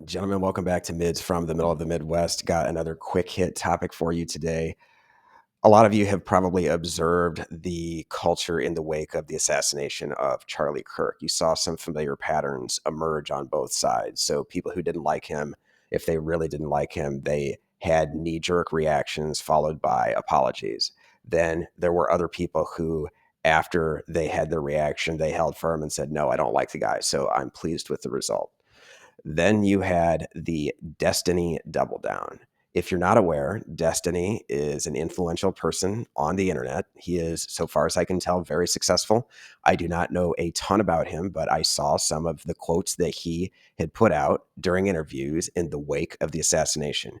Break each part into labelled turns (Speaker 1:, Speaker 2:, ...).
Speaker 1: Gentlemen, welcome back to Mids from the Middle of the Midwest. Got another quick hit topic for you today. A lot of you have probably observed the culture in the wake of the assassination of Charlie Kirk. You saw some familiar patterns emerge on both sides. So, people who didn't like him, if they really didn't like him, they had knee jerk reactions followed by apologies. Then there were other people who, after they had their reaction, they held firm and said, "No, I don't like the guy. So, I'm pleased with the result." Then you had the Destiny double down. If you're not aware, Destiny is an influential person on the internet. He is, so far as I can tell, very successful. I do not know a ton about him, but I saw some of the quotes that he had put out during interviews in the wake of the assassination,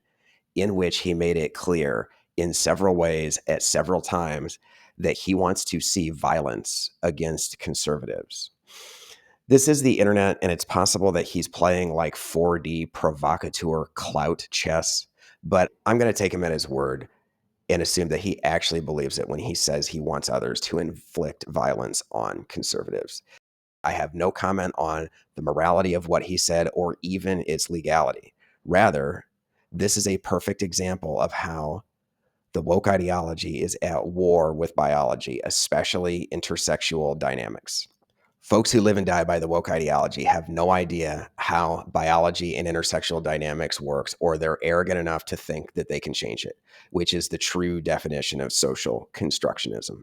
Speaker 1: in which he made it clear in several ways at several times that he wants to see violence against conservatives. This is the internet, and it's possible that he's playing like 4D provocateur clout chess, but I'm going to take him at his word and assume that he actually believes it when he says he wants others to inflict violence on conservatives. I have no comment on the morality of what he said or even its legality. Rather, this is a perfect example of how the woke ideology is at war with biology, especially intersexual dynamics. Folks who live and die by the woke ideology have no idea how biology and intersexual dynamics works, or they're arrogant enough to think that they can change it, which is the true definition of social constructionism.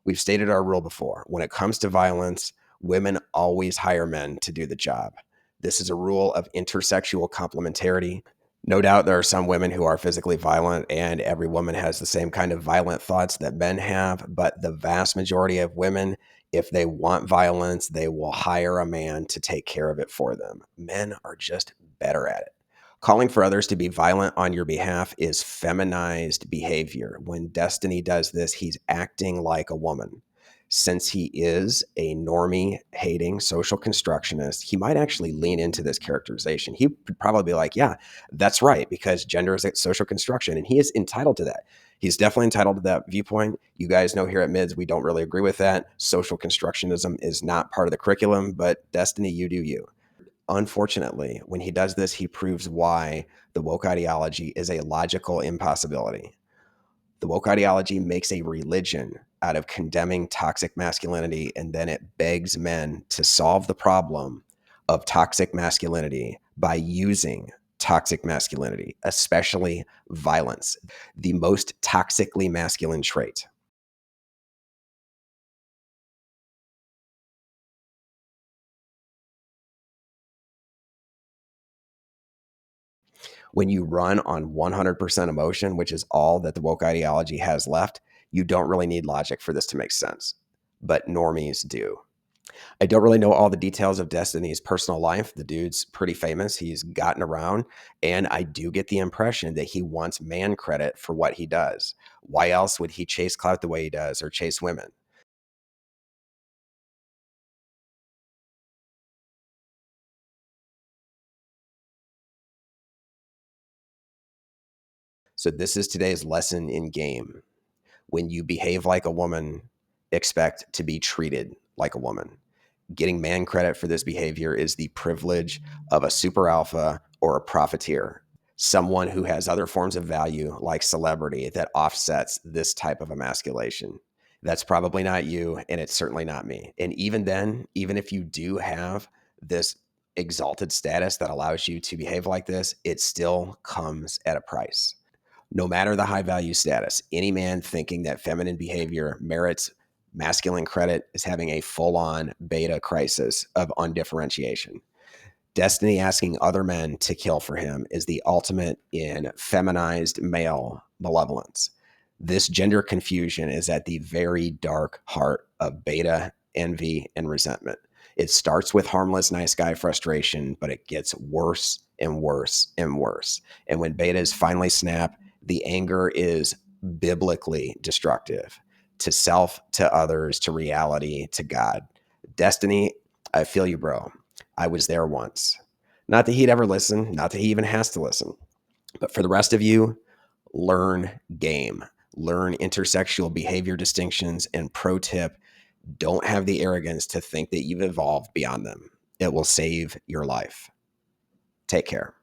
Speaker 1: We've stated our rule before. When it comes to violence, women always hire men to do the job. This is a rule of intersexual complementarity. No doubt there are some women who are physically violent, and every woman has the same kind of violent thoughts that men have. But the vast majority of women, if they want violence, they will hire a man to take care of it for them. Men are just better at it. Calling for others to be violent on your behalf is feminized behavior. When Destiny does this, he's acting like a woman. Since he is a normie hating social constructionist, he might actually lean into this characterization. He would probably be like, yeah, that's right, because gender is a social construction, and he is entitled to that. He's definitely entitled to that viewpoint. You guys know here at Mids, we don't really agree with that. Social constructionism is not part of the curriculum, but Destiny, you do you. Unfortunately, when he does this, he proves why the woke ideology is a logical impossibility. The woke ideology makes a religion out of condemning toxic masculinity, and then it begs men to solve the problem of toxic masculinity by using toxic masculinity, especially violence, the most toxically masculine trait. When you run on 100% emotion, which is all that the woke ideology has left, you don't really need logic for this to make sense. But normies do. I don't really know all the details of Destiny's personal life. The dude's pretty famous. He's gotten around. And I do get the impression that he wants man credit for what he does. Why else would he chase clout the way he does or chase women? So, this is today's lesson in game. When you behave like a woman, expect to be treated like a woman. Getting man credit for this behavior is the privilege of a super alpha or a profiteer, someone who has other forms of value like celebrity that offsets this type of emasculation. That's probably not you, and it's certainly not me. And even then, even if you do have this exalted status that allows you to behave like this, it still comes at a price. No matter the high value status, any man thinking that feminine behavior merits masculine credit is having a full on beta crisis of undifferentiation. Destiny asking other men to kill for him is the ultimate in feminized male malevolence. This gender confusion is at the very dark heart of beta envy and resentment. It starts with harmless nice guy frustration, but it gets worse and worse and worse. And when betas finally snap, the anger is biblically destructive to self, to others, to reality, to God. Destiny, I feel you, bro. I was there once. Not that he'd ever listen, not that he even has to listen. But for the rest of you, learn game, learn intersexual behavior distinctions, and pro tip, don't have the arrogance to think that you've evolved beyond them. It will save your life. Take care.